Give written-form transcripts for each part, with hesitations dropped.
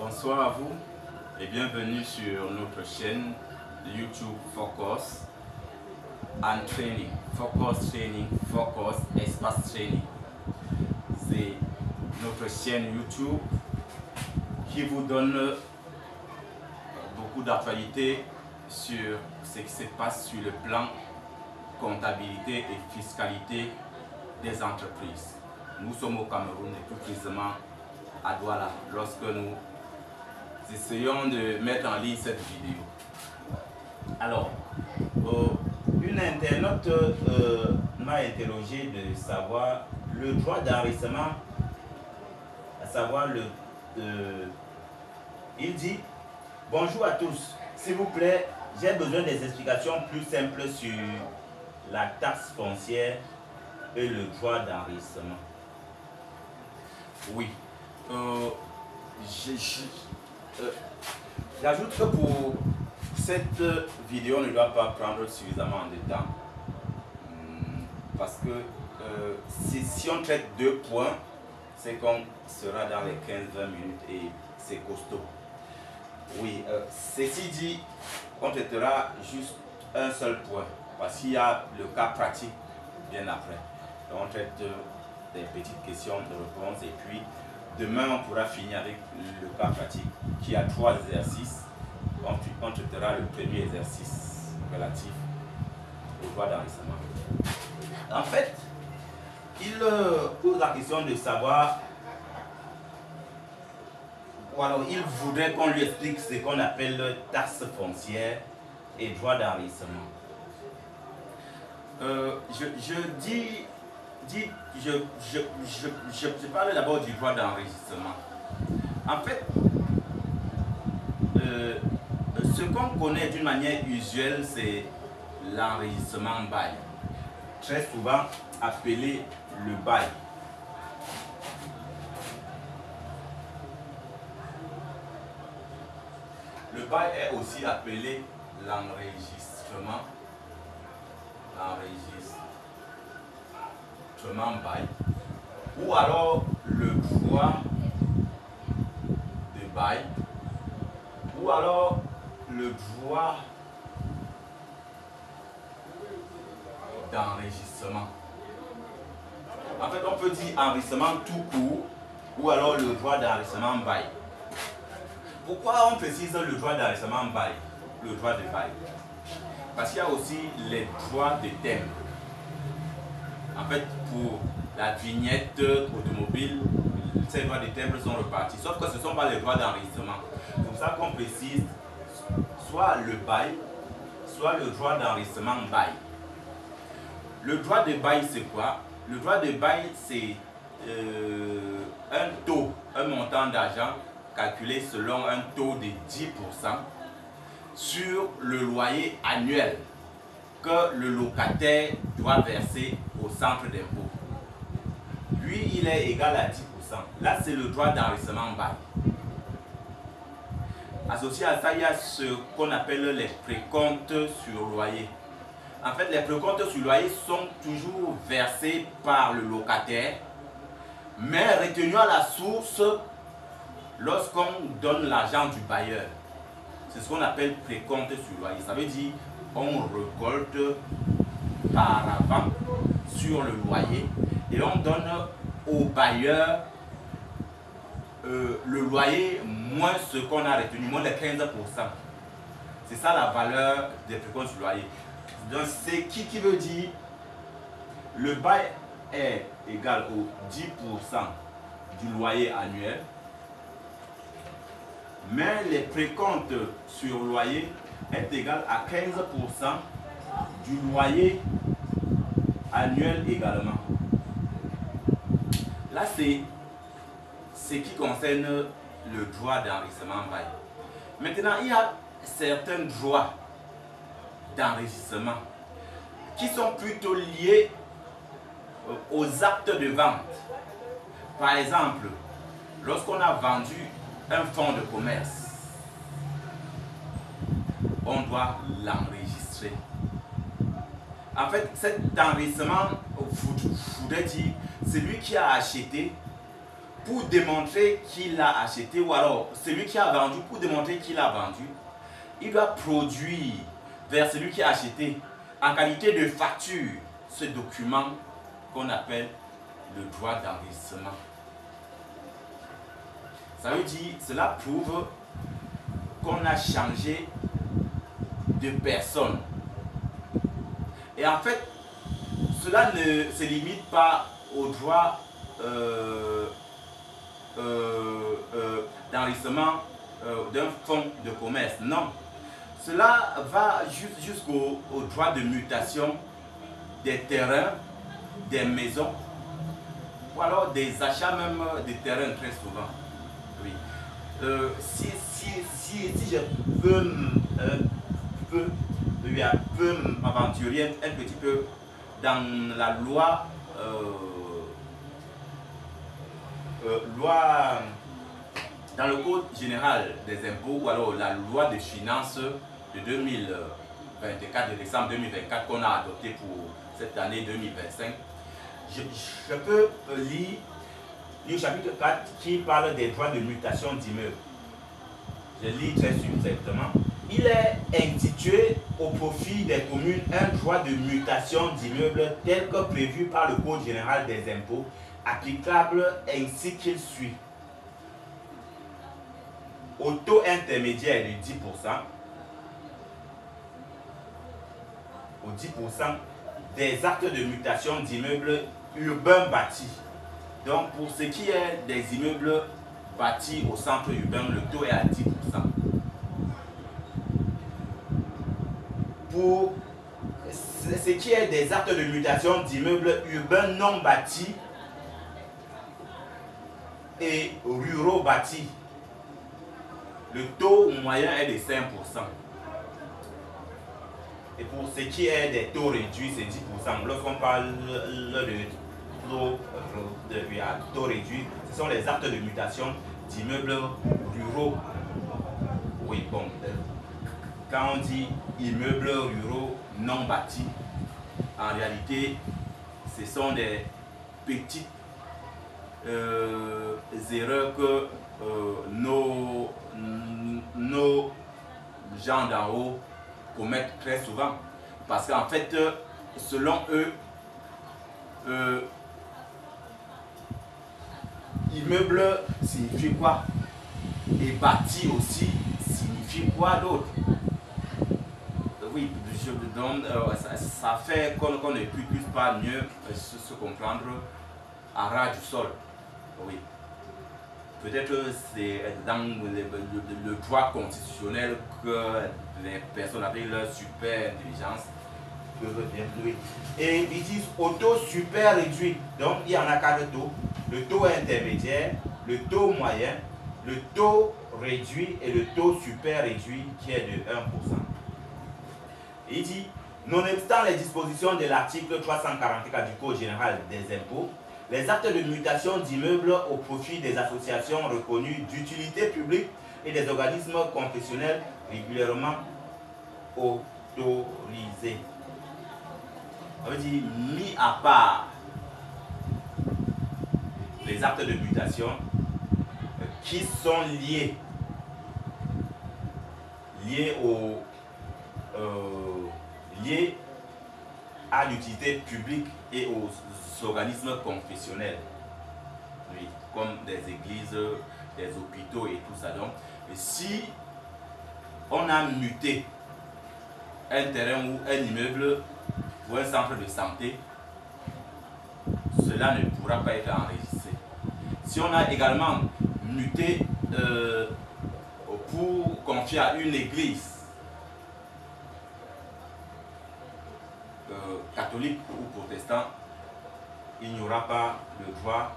Bonsoir à vous et bienvenue sur notre chaîne YouTube Focus and Training. Focus Training, Focus Espace Training. C'est notre chaîne YouTube qui vous donne beaucoup d'actualités sur ce qui se passe sur le plan comptabilité et fiscalité des entreprises. Nous sommes au Cameroun et plus précisément à Douala lorsque nous essayons de mettre en ligne cette vidéo. Alors, une internaute m'a interrogé de savoir le droit d'enregistrement, à savoir il dit: bonjour à tous, s'il vous plaît, j'ai besoin des explications plus simples sur la taxe foncière et le droit d'enregistrement. Oui. J'ajoute que pour cette vidéo, on ne doit pas prendre suffisamment de temps parce que si on traite deux points, c'est qu'on sera dans les 15-20 minutes et c'est costaud. Oui, ceci dit, on traitera juste un seul point parce qu'il y a le cas pratique bien après. Donc on traite des petites questions de réponse et puis demain on pourra finir avec le cas pratique qui a 3 exercices. On traitera le premier exercice relatif au droit d'enregistrement. En fait, il pose la question de savoir, ou alors il voudrait qu'on lui explique ce qu'on appelle taxe foncière et droit d'enregistrement. Je parle d'abord du droit d'enregistrement. En fait, ce qu'on connaît d'une manière usuelle, c'est l'enregistrement bail, très souvent appelé le bail. Le bail est aussi appelé l'enregistrement. Bail, ou alors le droit de bail, ou alors le droit d'enregistrement. En fait, on peut dire enregistrement tout court, ou alors le droit d'enregistrement bail. Pourquoi on précise le droit d'enregistrement bail, le droit de bail? Parce qu'il y a aussi les droits de thème. En fait, pour la vignette automobile, ces droits de timbre sont repartis. Sauf que ce ne sont pas les droits d'enregistrement. C'est pour ça qu'on précise soit le bail, soit le droit d'enregistrement bail. Le droit de bail, c'est quoi? Le droit de bail, c'est un taux, un montant d'argent calculé selon un taux de 10% sur le loyer annuel que le locataire doit verser au centre d'impôt. Lui, il est égal à 10%. Là, c'est le droit d'enregistrement bail. Associé à ça, il y a ce qu'on appelle les précomptes sur loyer. En fait, les précomptes sur loyer sont toujours versés par le locataire, mais retenus à la source lorsqu'on donne l'argent du bailleur. C'est ce qu'on appelle précompte sur loyer. Ça veut dire on récolte par avant sur le loyer et on donne au bailleur le loyer moins ce qu'on a retenu, moins de 15%. C'est ça la valeur des précomptes sur loyer. Donc c'est qui veut dire le bail est égal au 10% du loyer annuel, mais les précomptes sur loyer est égal à 15% du loyer annuel également. Là, c'est ce qui concerne le droit d'enregistrement bail. Maintenant, il y a certains droits d'enregistrement qui sont plutôt liés aux actes de vente. Par exemple, lorsqu'on a vendu un fonds de commerce, on doit l'enregistrer. En fait, cet enregistrement, faudrait dire, celui qui a acheté pour démontrer qu'il a acheté, ou alors celui qui a vendu, pour démontrer qu'il a vendu, il doit produire vers celui qui a acheté, en qualité de facture, ce document qu'on appelle le droit d'enregistrement. Ça veut dire, cela prouve qu'on a changé de personne. Et en fait, cela ne se limite pas au droit d'enregistrement d'un fonds de commerce. Non. Cela va jusqu'au droit de mutation des terrains, des maisons, ou alors des achats même des terrains très souvent. Oui. Si je peux m'aventurer un petit peu dans la loi, dans le code général des impôts, ou alors la loi des finances de 2024, de décembre 2024 qu'on a adopté pour cette année 2025, je peux lire le chapitre 4 qui parle des droits de mutation d'immeubles. Je lis très succinctement. Il est intitulé au profit des communes un droit de mutation d'immeubles tel que prévu par le Code général des impôts, applicable ainsi qu'il suit. Au taux intermédiaire de 10%, au 10% des actes de mutation d'immeubles urbains bâtis. Donc pour ce qui est des immeubles bâtis au centre urbain, le taux est à 10%. Pour ce qui est des actes de mutation d'immeubles urbains non bâtis et ruraux bâtis, le taux moyen est de 5%. Et pour ce qui est des taux réduits, c'est 10%. Lorsqu'on parle de taux réduits, ce sont les actes de mutation d'immeubles ruraux. Oui, bon. Quand on dit immeubles ruraux non bâtis, en réalité, ce sont des petites erreurs que nos gens d'en haut commettent très souvent. Parce qu'en fait, selon eux, immeuble signifie quoi? Et bâti aussi signifie quoi d'autre? Oui, ça fait qu'on ne puisse pas mieux se comprendre à ras du sol. Oui. Peut-être c'est dans le droit constitutionnel que les personnes avec leur super intelligence peuvent bien jouer. Et ils disent au taux super réduit. Donc il y en a 4 taux. Le taux intermédiaire, le taux moyen, le taux réduit et le taux super réduit qui est de 1%. Il dit, nonobstant les dispositions de l'article 344 du Code général des impôts, les actes de mutation d'immeubles au profit des associations reconnues d'utilité publique et des organismes confessionnels régulièrement autorisés. On veut dire, mis à part les actes de mutation qui sont liés à l'utilité publique et aux organismes confessionnels, oui, comme des églises, des hôpitaux et tout ça. Donc, si on a muté un terrain ou un immeuble pour un centre de santé, cela ne pourra pas être enregistré. Si on a également muté pour confier à une église catholique ou protestant, il n'y aura pas le droit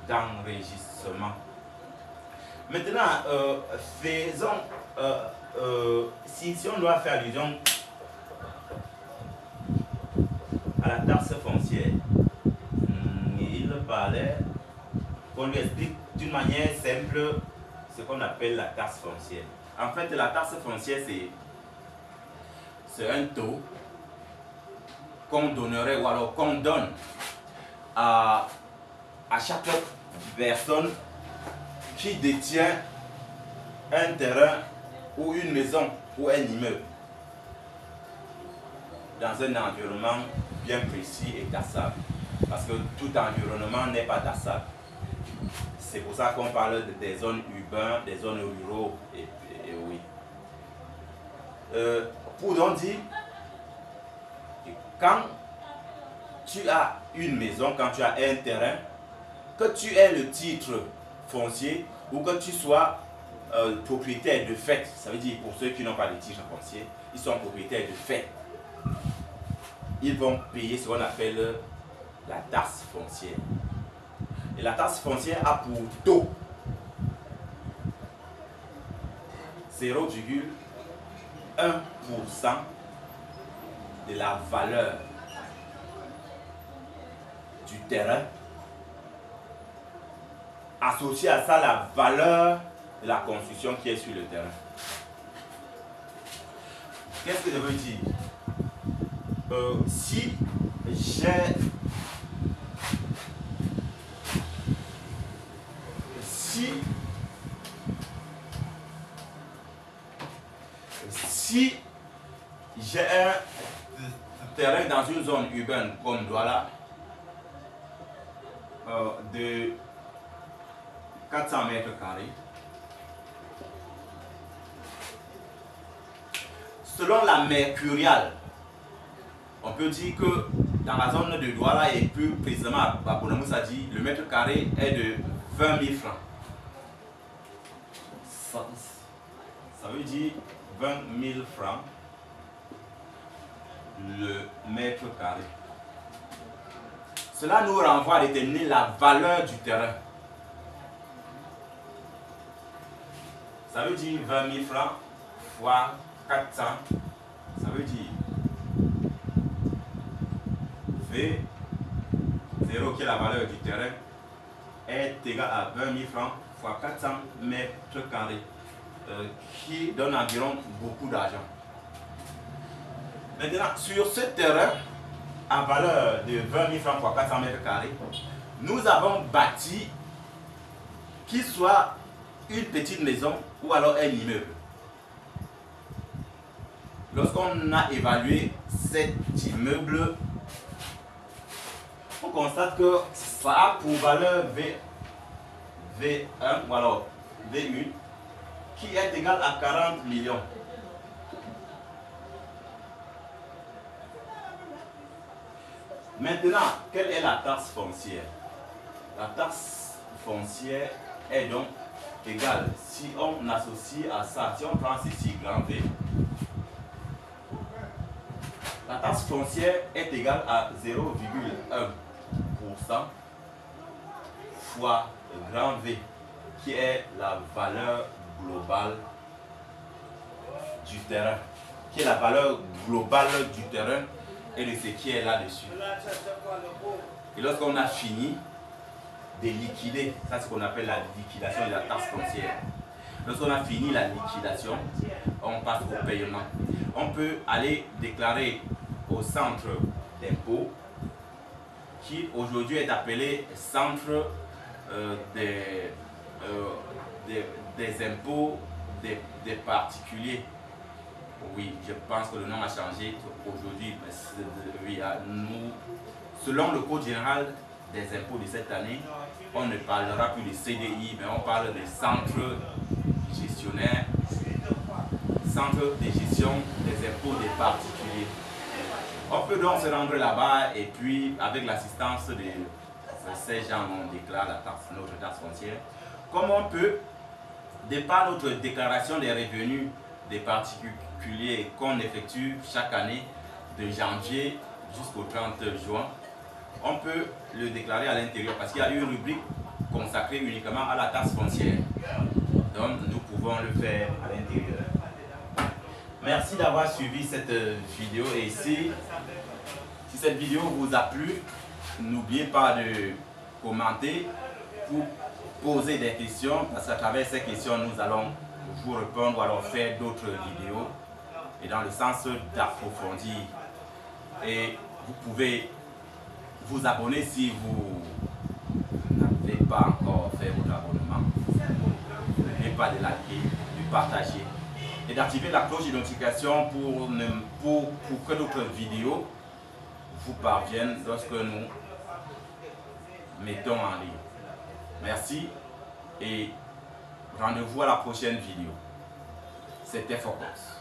d'enregistrement. Maintenant, faisons, si on doit faire allusion à la taxe foncière, il parlait qu'on lui explique d'une manière simple ce qu'on appelle la taxe foncière. En fait, la taxe foncière, c'est un taux qu'on donnerait ou alors qu'on donne à chaque personne qui détient un terrain ou une maison ou un immeuble dans un environnement bien précis et tassable. Parce que tout environnement n'est pas tassable. C'est pour ça qu'on parle des zones urbaines, des zones ruraux et oui. Pour donc dire, quand tu as une maison, quand tu as un terrain, que tu aies le titre foncier ou que tu sois propriétaire de fait, ça veut dire pour ceux qui n'ont pas de titre foncier, ils sont propriétaires de fait. Ils vont payer ce qu'on appelle la taxe foncière. Et la taxe foncière a pour taux 0,1% de la valeur du terrain. Associé à ça, la valeur de la construction qui est sur le terrain. Qu'est-ce que je veux dire? Si j'ai un terrain dans une zone urbaine comme Douala de 400 mètres carrés, selon la mercuriale, on peut dire que dans la zone de Douala et plus précisément à Babonamoussa dit, le mètre carré est de 20 000 francs. Ça veut dire 20 000 francs le mètre carré. Cela nous renvoie à déterminer la valeur du terrain. Ça veut dire 20 000 francs fois 400. Ça veut dire V0 qui est la valeur du terrain est égal à 20 000 francs fois 400 mètres carrés qui donne environ beaucoup d'argent. Maintenant, sur ce terrain à valeur de 20 000 francs fois 400 mètres carrés, nous avons bâti qu'il soit une petite maison ou alors un immeuble. Lorsqu'on a évalué cet immeuble, on constate que ça a pour valeur V1 ou alors V1 qui est égal à 40 millions. Maintenant, quelle est la taxe foncière? La taxe foncière est donc égale, si on associe à ça, si on prend ceci grand V, la taxe foncière est égale à 0,1% fois grand V, qui est la valeur globale du terrain, qui est la valeur globale du terrain et de ce qui est là-dessus. Et lorsqu'on a fini de liquider, ça c'est ce qu'on appelle la liquidation de la taxe foncière. Lorsqu'on a fini la liquidation, on passe au paiement. On peut aller déclarer au centre d'impôt, qui aujourd'hui est appelé centre des impôts des particuliers. Oui, je pense que le nom a changé aujourd'hui. Oui, selon le Code général des impôts de cette année, on ne parlera plus de CDI, mais on parle de centre gestionnaire, centre de gestion des impôts des particuliers. On peut donc se rendre là-bas et puis, avec l'assistance de ces gens, on déclare notre taxe foncière. Comme on peut, de par notre déclaration des revenus des particuliers qu'on effectue chaque année de janvier jusqu'au 30 juin, on peut le déclarer à l'intérieur parce qu'il y a une rubrique consacrée uniquement à la taxe foncière. Donc nous pouvons le faire à l'intérieur. Merci d'avoir suivi cette vidéo et si cette vidéo vous a plu, n'oubliez pas de commenter pour poser des questions parce qu'à travers ces questions nous allons vous répondre ou alors faire d'autres vidéos et dans le sens d'approfondir. Et vous pouvez vous abonner si vous n'avez pas encore fait votre abonnement, n'oubliez pas de liker, de partager et d'activer la cloche d'identification pour que notre vidéo vous parvienne lorsque nous mettons en ligne. Merci et rendez-vous à la prochaine vidéo. C'était Focus.